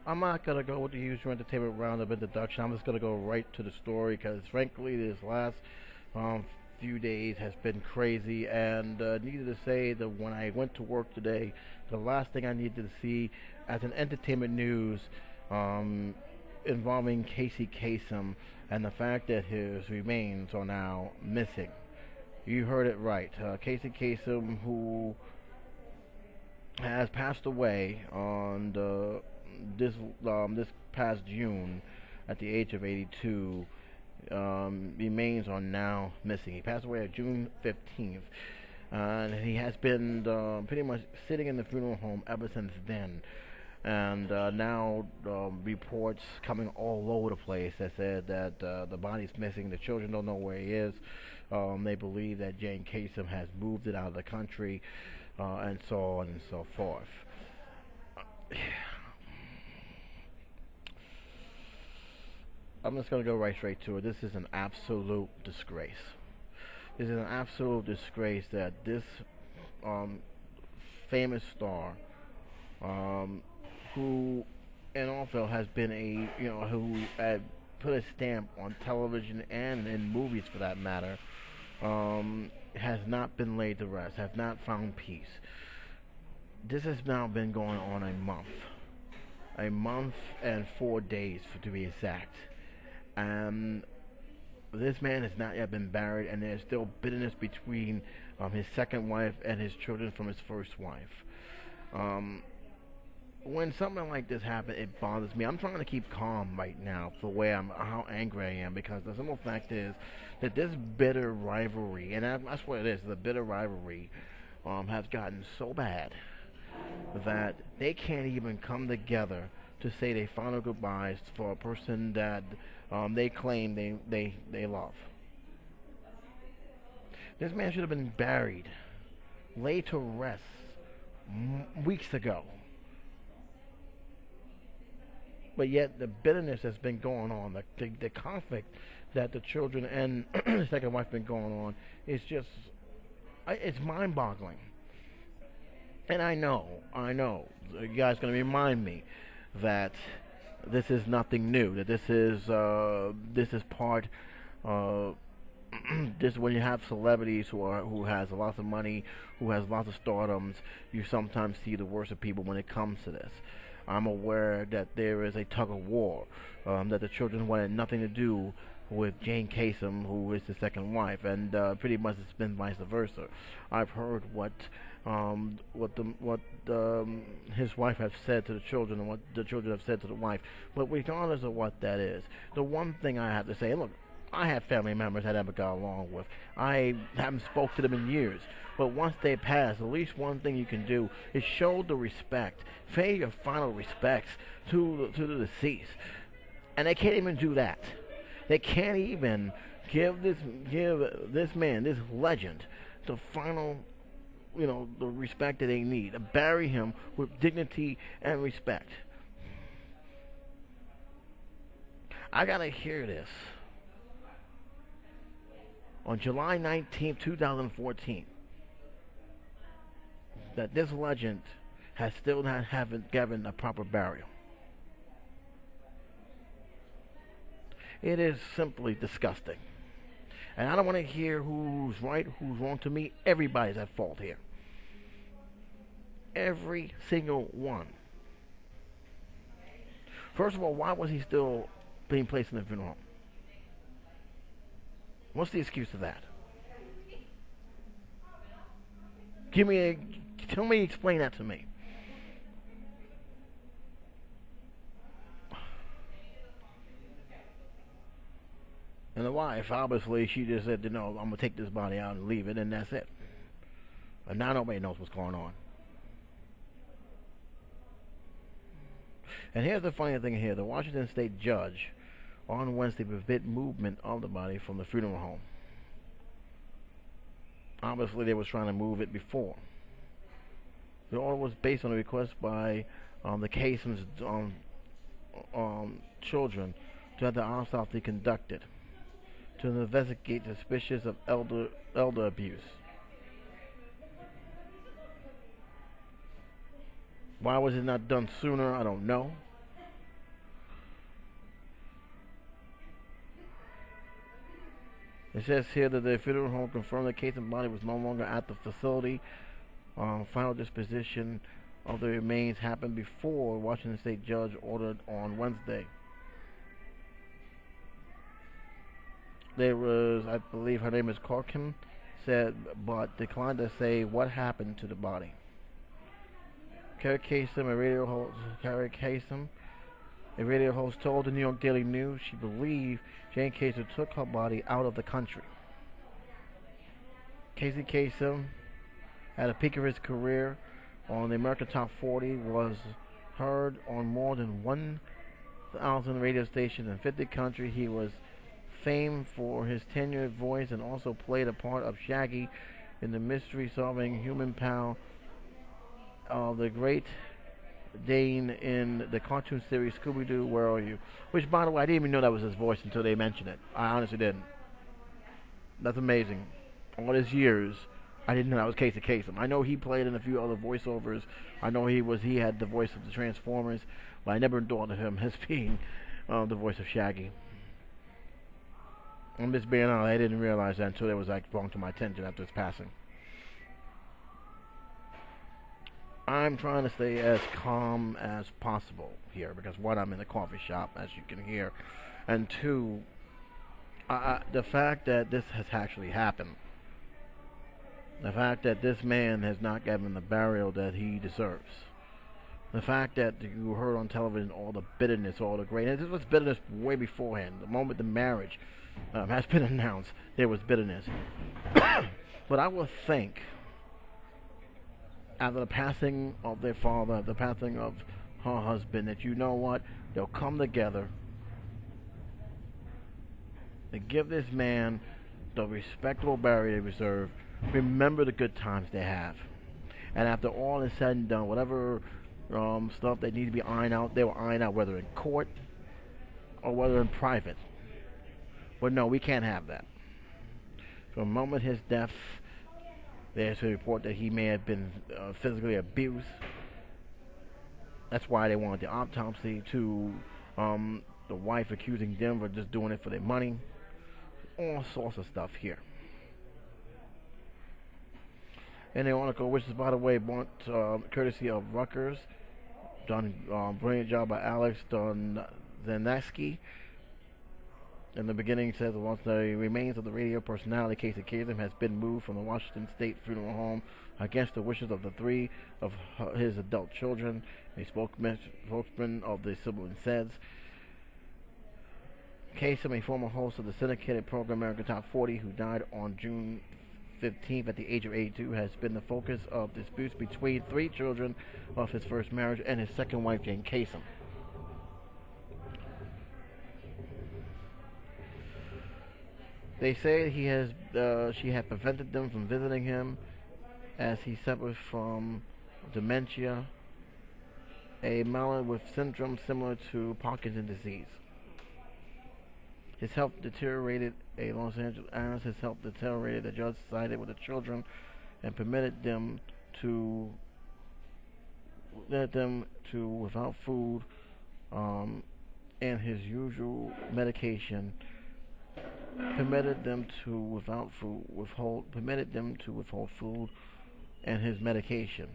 I'm not gonna go with the usual entertainment roundup introduction. I'm just gonna go right to the story because, frankly, this last um, few days has been crazy. And needless to say, that when I went to work today, the last thing I needed to see as an entertainment news um, involving Casey Kasem and the fact that his remains are now missing. You heard it right. Casey Kasem, who has passed away on this past June at the age of 82. Remains are now missing. He passed away on June 15th, and he has been pretty much sitting in the funeral home ever since then. And now reports coming all over the place that said that the body's missing. The children don't know where he is. They believe that Jane Kasem has moved it out of the country, and so on and so forth. I'm just going to go right straight to it. This is an absolute disgrace. This is an absolute disgrace that this um, famous star, um, who in also has been who had put a stamp on television and in movies for that matter, has not been laid to rest, has not found peace. This has now been going on a month and 4 days to be exact. And this man has not yet been buried, and there's still bitterness between his second wife and his children from his first wife. When something like this happens, it bothers me. I'm trying to keep calm right now for how angry I am, because the simple fact is that this bitter rivalry, and that's what it is, the bitter rivalry, has gotten so bad that they can't even come together to say their final goodbyes for a person that they claim they love. This man should have been buried, laid to rest weeks ago. But yet the bitterness that's been going on, the conflict that the children and the second wife been going on, is just it's mind-boggling. And I know, you guys gonna remind me that this is nothing new. That this is part. This when you have celebrities who has lots of money, who has lots of stardoms, you sometimes see the worst of people when it comes to this. I'm aware that there is a tug of war, that the children wanted nothing to do with Jane Kasem, who is the second wife, and pretty much it's been vice versa. I've heard what his wife has said to the children and what the children have said to the wife. But regardless of what that is, the one thing I have to say, look, I have family members I never got along with. I haven't spoke to them in years. But once they pass, at least one thing you can do is show the respect, pay your final respects to the deceased. And they can't even do that. They can't even give this man, this legend, the final, the respect that they need. To bury him with dignity and respect. I gotta hear this. On July 19th, 2014, that this legend has still not haven't given a proper burial. It is simply disgusting. And I don't want to hear who's right, who's wrong. To me, everybody's at fault here. Every single one. First of all, why was he still being placed in the funeral home? What's the excuse of that? Explain that to me. And the wife, obviously, she just said, I'm going to take this body out and leave it, and that's it. And now nobody knows what's going on. And here's the funny thing here. The Washington State judge on Wednesday forbid movement of the body from the funeral home. Obviously, they were trying to move it before. The order was based on a request by the Kasem's children to have the autopsy conducted to investigate suspicious of elder abuse. Why was it not done sooner? I don't know. It says here that the funeral home confirmed that Kasem's body was no longer at the facility. Final disposition of the remains happened before Washington State judge ordered on Wednesday. There was, I believe her name is Corkin, said, but declined to say what happened to the body. Casey Kasem, a radio host, told the New York Daily News she believed Jane Kasem took her body out of the country. Casey Kasem, at a peak of his career on the American Top 40, was heard on more than 1,000 radio stations in 50 countries. He was famed for his tenured voice and also played a part of Shaggy in the mystery-solving human pal of the Great Dane in the cartoon series Scooby-Doo, Where Are You? Which, by the way, I didn't even know that was his voice until they mentioned it. I honestly didn't. That's amazing. All these years, I didn't know that was Casey Kasem. I know he played in a few other voiceovers. I know he had the voice of the Transformers, but I never thought of him as being the voice of Shaggy. I'm just being honest, I didn't realize that until it was brought to my attention after his passing. I'm trying to stay as calm as possible here because, one, I'm in a coffee shop, as you can hear, and two, the fact that this has actually happened, the fact that this man has not gotten the burial that he deserves, the fact that you heard on television all the bitterness, all the great, and this was bitterness way beforehand. The moment the marriage has been announced, there was bitterness. But I would think, after the passing of their father, the passing of her husband, that you know what, they'll come together and give this man the respectable burial they deserve. Remember the good times they have, and after all is said and done, whatever stuff they need to be ironed out, they will iron out, whether in court or whether in private. But no, we can't have that. From the moment his death, there's a report that he may have been physically abused. That's why they wanted the autopsy. To the wife accusing them of just doing it for their money. All sorts of stuff here. And the article, which is, by the way, bought courtesy of Rutgers, done brilliant job by Alex Donzaneski. In the beginning, it says once the remains of the radio personality Casey Kasem has been moved from the Washington State funeral home against the wishes of the three of his adult children, a spokesman of the sibling says. Kasem, a former host of the syndicated program American Top 40, who died on June 15th at the age of 82, has been the focus of disputes between three children of his first marriage and his second wife, Jane Kasem. They say she had prevented them from visiting him as he suffered from dementia, a malady with syndrome similar to Parkinson's disease. His health deteriorated. A Los Angeles, his health deteriorated. The judge sided with the children and permitted them to without food and his usual medication. Permitted them to withhold food and his medication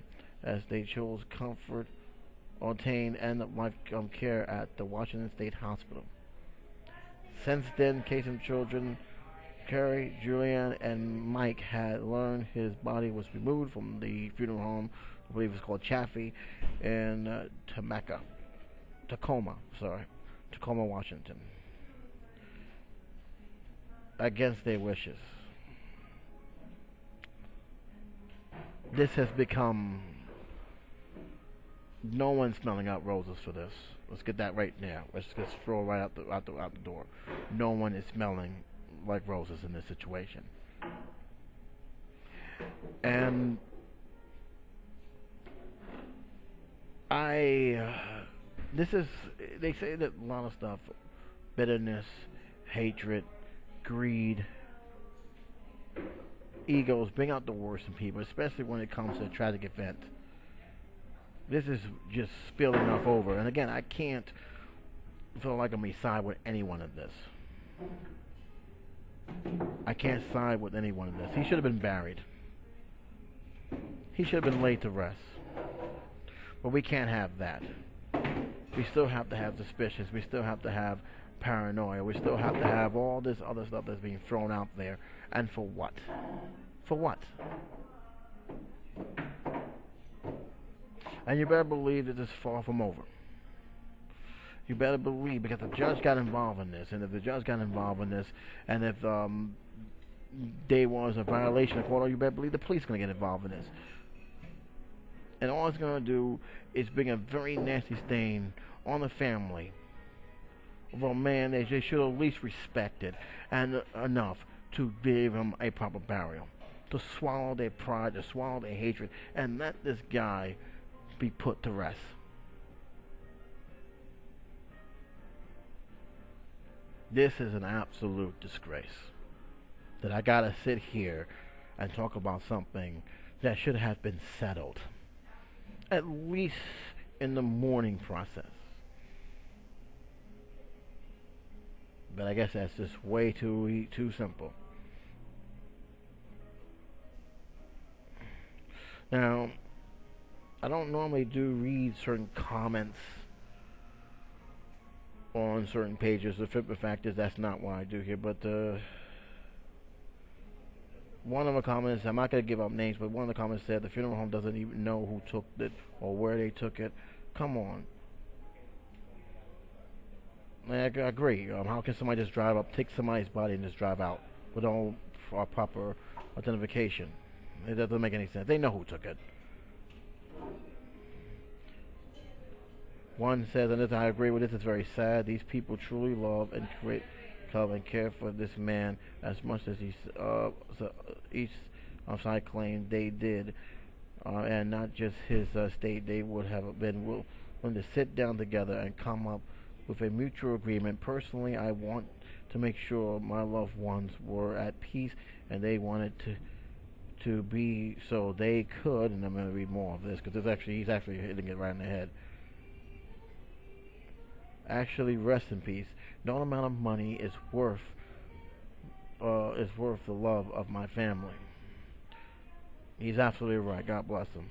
as they chose comfort or obtain end-of-life care at the Washington State Hospital. Since then, Kasem's children, Carrie, Julianne, and Mike, had learned his body was removed from the funeral home, I believe it's called Chaffee, in Tacoma, Washington, against their wishes. This has become, no one's smelling out roses for this. Let's get that right now. Let's just throw it right out the door. No one is smelling like roses in this situation. And they say that a lot of stuff, bitterness, hatred, greed, egos bring out the worst in people, especially when it comes to a tragic event. This is just spilling enough over. And again, I can't feel like I'm beside with anyone in this. I can't side with anyone in this. He should have been buried. He should have been laid to rest. But we can't have that. We still have to have suspicions. We still have to have paranoia. We still have to have all this other stuff that's being thrown out there. And for what? For what? And you better believe that it's far from over. You better believe, because the judge got involved in this, and if the judge got involved in this, and if there was a violation of order, you better believe the police are going to get involved in this. And all it's going to do is bring a very nasty stain on the family of a man that they should at least respect it, and enough to give him a proper burial, to swallow their pride, to swallow their hatred, and let this guy be put to rest. This is an absolute disgrace that I gotta sit here and talk about something that should have been settled, at least in the mourning process. But I guess that's just way too simple. Now, I don't normally read certain comments on certain pages. The fact is that's not what I do here, but one of the comments, I'm not going to give up names, but one of the comments said the funeral home doesn't even know who took it or where they took it. Come on. I agree. How can somebody just drive up, take somebody's body and just drive out with all proper identification? It doesn't make any sense. They know who took it. One says, and this, I agree with this, it's very sad. These people truly love and care for this man as much as each side claimed they did, and not just his state. They would have been willing to sit down together and come up with a mutual agreement. Personally, I want to make sure my loved ones were at peace, and they wanted to be so they could. And I'm going to read more of this because he's actually hitting it right in the head. Actually, rest in peace. No amount of money is worth the love of my family. He's absolutely right. God bless him.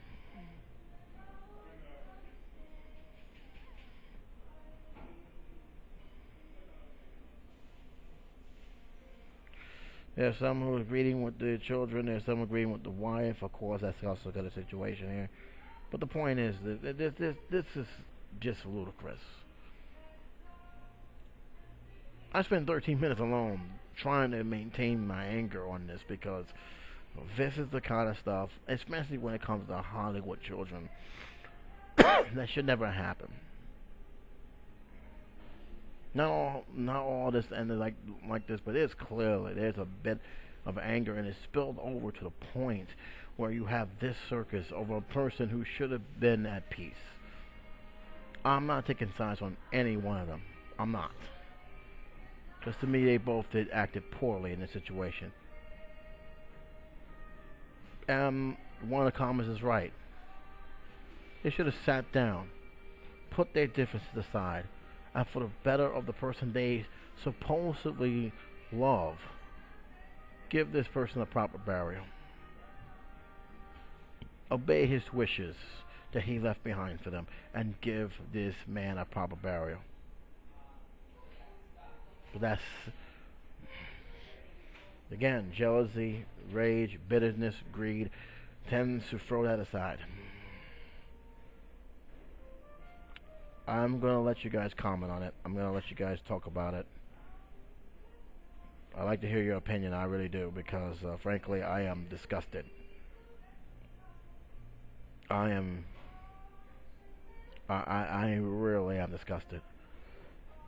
There's some who are agreeing with the children. There's some agreeing with the wife. Of course, that's also got a situation here. But the point is that this is just ludicrous. I spent 13 minutes alone trying to maintain my anger on this because this is the kind of stuff, especially when it comes to Hollywood children, that should never happen. Not all this ended like this, but there's a bit of anger, and it's spilled over to the point where you have this circus over a person who should have been at peace. I'm not taking sides on any one of them. I'm not. Because to me, they both acted poorly in this situation. One of the comments is right. They should have sat down, put their differences aside, and for the better of the person they supposedly love, give this person a proper burial. Obey his wishes that he left behind for them, and give this man a proper burial. But that's, again, jealousy, rage, bitterness, greed tends to throw that aside. I'm going to let you guys comment on it. I'm going to let you guys talk about it. I like to hear your opinion, I really do, because frankly, I am disgusted. I really am disgusted.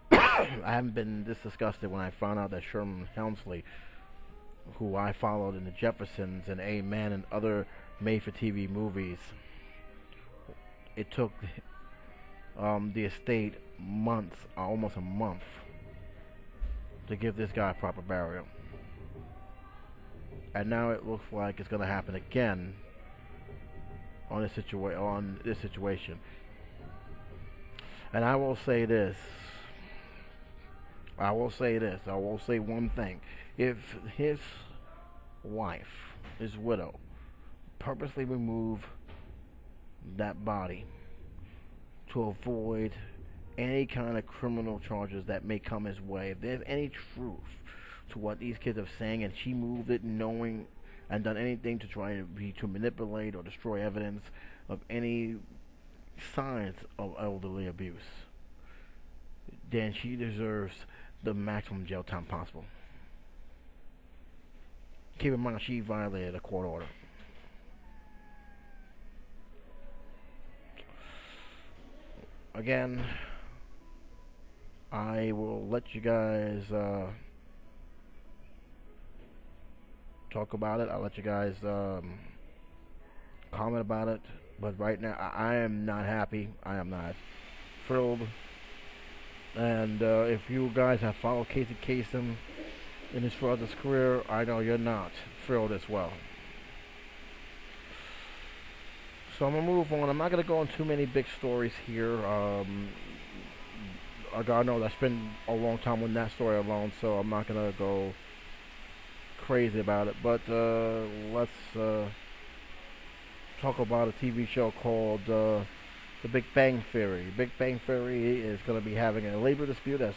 I haven't been this disgusted when I found out that Sherman Hemsley, who I followed in the Jeffersons and Amen and other made-for-TV movies, it took the estate months, almost a month, to give this guy a proper burial. And now it looks like it's going to happen again on this situation. And I will say this. I will say this. I will say one thing. If his wife, his widow, purposely remove that body to avoid any kind of criminal charges that may come his way, if there's any truth to what these kids are saying, and she moved it knowing and done anything to try to manipulate or destroy evidence of any signs of elderly abuse, then she deserves the maximum jail time possible. Keep in mind, she violated a court order. Again, I will let you guys talk about it. I'll let you guys comment about it. But right now, I am not happy. I am not thrilled. And if you guys have followed Casey Kasem in his father's career, I know you're not thrilled as well. So I'm going to move on. I'm not going to go on too many big stories here. I know I spent a long time on that story alone, so I'm not going to go crazy about it. But let's talk about a TV show called The Big Bang Theory. Big Bang Theory is going to be having a labor dispute. That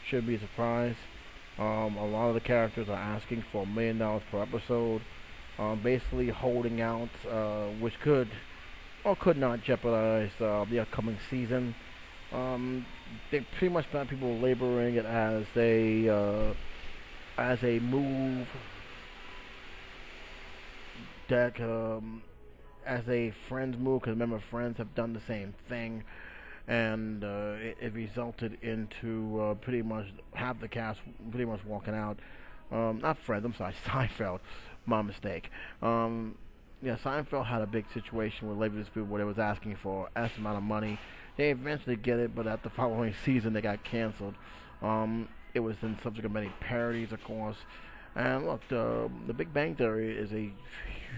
should be a surprise. A lot of the characters are asking for $1 million per episode. Basically holding out, which could or could not jeopardize the upcoming season. They pretty much found people laboring it as a move that as a Friends move, because remember Friends have done the same thing, and it resulted into pretty much half the cast pretty much walking out. Not Friends, I'm sorry, Seinfeld. My mistake. Seinfeld had a big situation with labor dispute where they was asking for an S amount of money. They eventually get it, but at the following season they got canceled. It was in subject of many parodies, of course. And look, the Big Bang Theory is a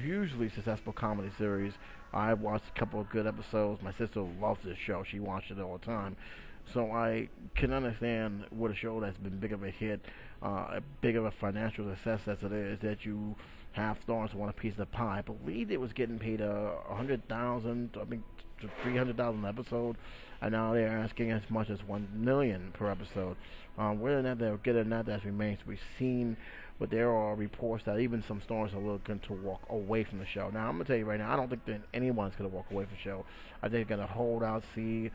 hugely successful comedy series. I've watched a couple of good episodes. My sister loves this show. She watches it all the time. So I can understand what a show that's been big of a hit, big of a financial success as it is, that you have stars want a piece of the pie. I believe it was getting paid $100,000, I mean, to $300,000 an episode, and now they're asking as much as $1 million per episode. Whether or not they'll get it or not, that remains to be seen. But there are reports that even some stars are looking to walk away from the show. Now, I'm going to tell you right now, I don't think that anyone's going to walk away from the show. I think they're going to hold out, see.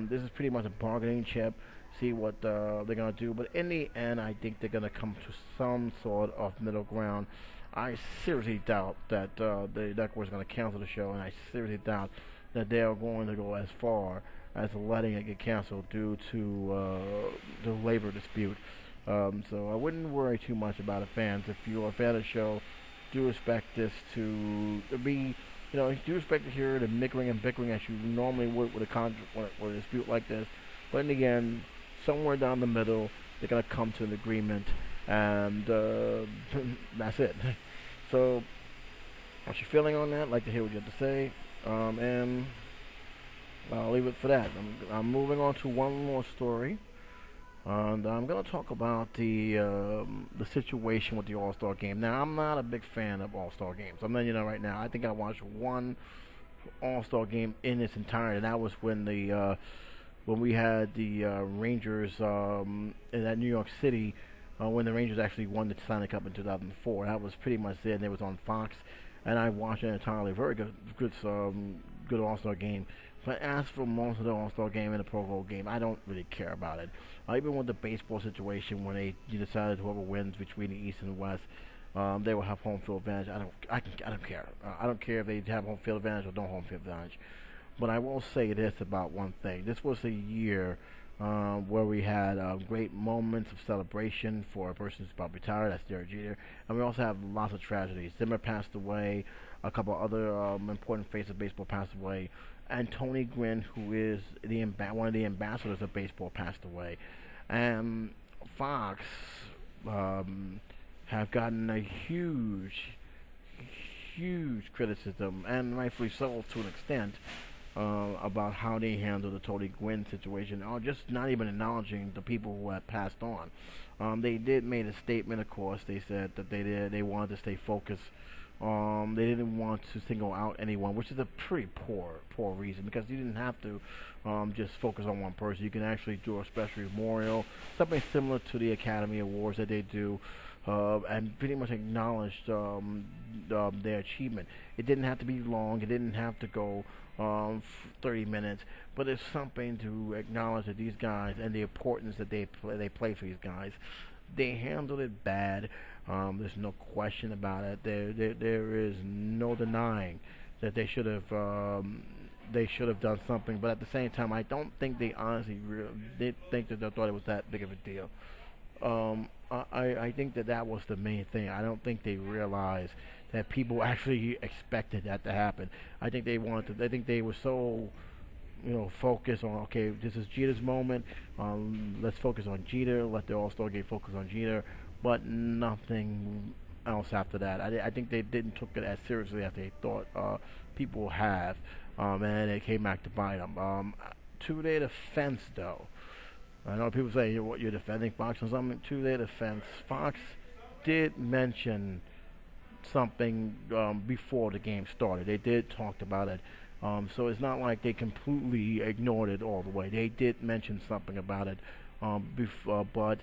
This is pretty much a bargaining chip, see what they're going to do. But in the end, I think they're going to come to some sort of middle ground. I seriously doubt that the network is going to cancel the show, and I seriously doubt that they are going to go as far as letting it get canceled due to the labor dispute. So I wouldn't worry too much about it, fans. If you're a fan of the show, do expect this to be, do expect to hear the mickering and bickering as you normally would with a dispute like this. But in the end, somewhere down the middle, they're going to come to an agreement, and that's it. So, what's your feeling on that? I'd like to hear what you have to say, and I'll leave it for that. I'm moving on to one more story. And I'm going to talk about the situation with the All-Star Game. Now, I'm not a big fan of All-Star Games. I'm letting you know right now. I think I watched one All-Star Game in its entirety, and that was when we had the Rangers in that New York City, when the Rangers actually won the Stanley Cup in 2004. That was pretty much it, and it was on Fox, and I watched it entirely. Very good All-Star Game. But as for most of the All-Star Game and the Pro Bowl game, I don't really care about it. Even with the baseball situation, when they decided whoever wins between the East and the West, they will have home field advantage. I don't care. I don't care if they have home field advantage or don't home field advantage. But I will say this about one thing: this was a year where we had great moments of celebration for a person who's about to retire. That's Derek Jeter, and we also have lots of tragedies. Zimmer passed away. A couple other important faces of baseball passed away. And Tony Gwynnin, who is one of the ambassadors of baseball, passed away. And Fox have gotten a huge criticism, and rightfully so to an extent, about how they handled the Tony Gwynn situation, or just not even acknowledging the people who had passed on. They did made a statement, of course. They said that they wanted to stay focused. They didn't want to single out anyone, which is a pretty poor reason, because you didn't have to just focus on one person. You can actually do a special memorial, something similar to the Academy Awards that they do, and pretty much acknowledged their achievement. It didn't have to be long. It didn't have to go 30 minutes, but it's something to acknowledge that these guys and the importance that they play for these guys. They handled it bad. There's no question about it. There is no denying that they should have done something. But at the same time, I don't think they honestly did think that they thought it was that big of a deal. I think that was the main thing. I don't think they realized that people actually expected that to happen. I think they wanted. I think they were so focus on, okay, this is Jeter's moment. Let's focus on Jeter. Let the All-Star game focus on Jeter, but nothing else after that. I think they didn't took it as seriously as they thought people have, and it came back to bite them. To their defense, though, I know people say you're defending Fox or something. To their defense, Fox did mention something before the game started. They did talk about it. So it's not like they completely ignored it all the way. They did mention something about it before, but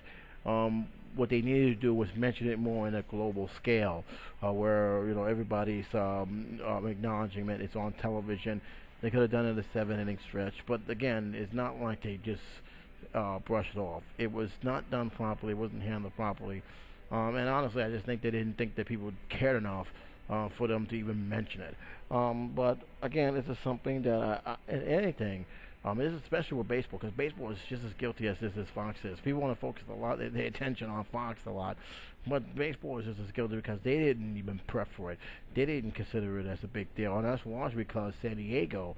what they needed to do was mention it more in a global scale, where everybody's acknowledging it. It's on television. They could have done it a 7-inning stretch, but again, it's not like they just brushed it off. It was not done properly. It wasn't handled properly, and honestly, I just think they didn't think that people cared enough for them to even mention it. But again, this is something that anything. This is especially with baseball, because baseball is just as guilty as this as Fox is. People want to focus a lot, their attention on Fox a lot, but baseball is just as guilty because they didn't even prep for it. They didn't consider it as a big deal, and that's largely because San Diego,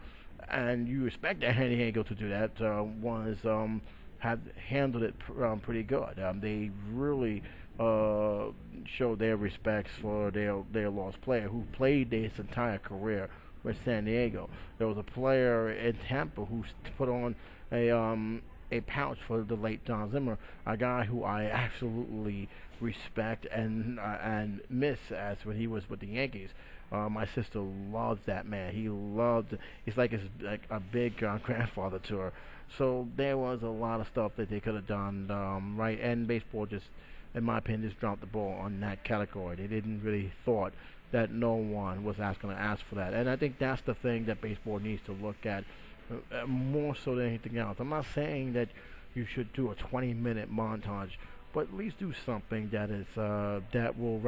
and you expect San Diego to do that, had handled it pretty good. They really show their respects for their lost player who played his entire career with San Diego. There was a player in Tampa who put on a pouch for the late John Zimmer, a guy who I absolutely respect and miss as when he was with the Yankees. My sister loves that man. He's like a big grandfather to her. So there was a lot of stuff that they could have done right, and baseball just, in my opinion, just dropped the ball on that category. They didn't really thought that no one was going to ask for that. And I think that's the thing that baseball needs to look at more so than anything else. I'm not saying that you should do a 20-minute montage, but at least do something that is that will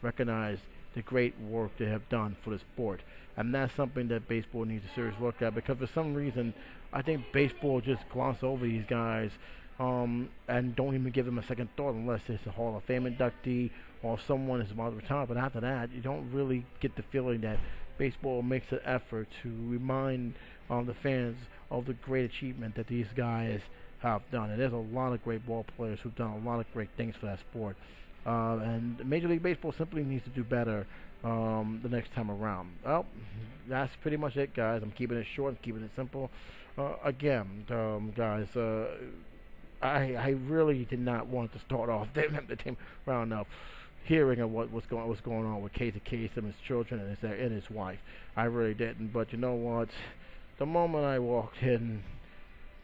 recognize the great work they have done for the sport. And that's something that baseball needs a serious look at, because for some reason I think baseball just gloss over these guys and don't even give them a second thought unless it's a Hall of Fame inductee or someone is about to retire. But after that, you don't really get the feeling that baseball makes an effort to remind the fans of the great achievement that these guys have done. And there's a lot of great ball players who've done a lot of great things for that sport. And Major League Baseball simply needs to do better the next time around. Well, that's pretty much it, guys. I'm keeping it short, I'm keeping it simple. Again, guys, I really did not want to start off the team roundup hearing of what's going on with Casey Kasem, his children, and his wife. I really didn't. But you know what? The moment I walked in,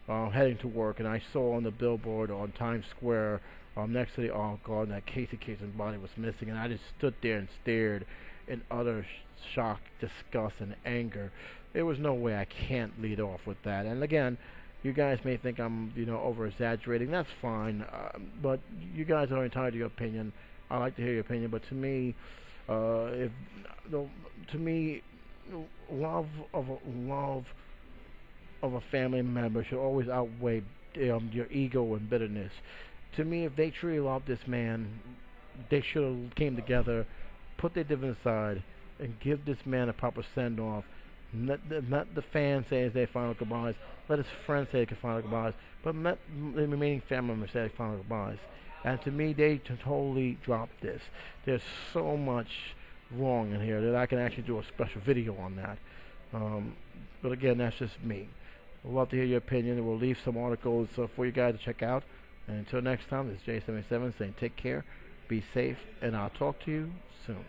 heading to work, and I saw on the billboard on Times Square, next to the Olive Garden, that Casey Kasem's body was missing, and I just stood there and stared in utter shock, disgust, and anger. There was no way I can't lead off with that. And again, you guys may think I'm, over exaggerating. That's fine, but you guys are entitled to your opinion. I like to hear your opinion, but to me, love of a family member should always outweigh your ego and bitterness. To me, if they truly loved this man, they should have came together, put their difference aside, and give this man a proper send-off. Not the fans say their final goodbyes. Let his friends say their final goodbyes. But let the remaining family members say their final goodbyes. And to me, they totally dropped this. There's so much wrong in here that I can actually do a special video on that. But again, that's just me. We'd love to hear your opinion, and we'll leave some articles for you guys to check out. And until next time, this is J77 saying take care, be safe, and I'll talk to you soon.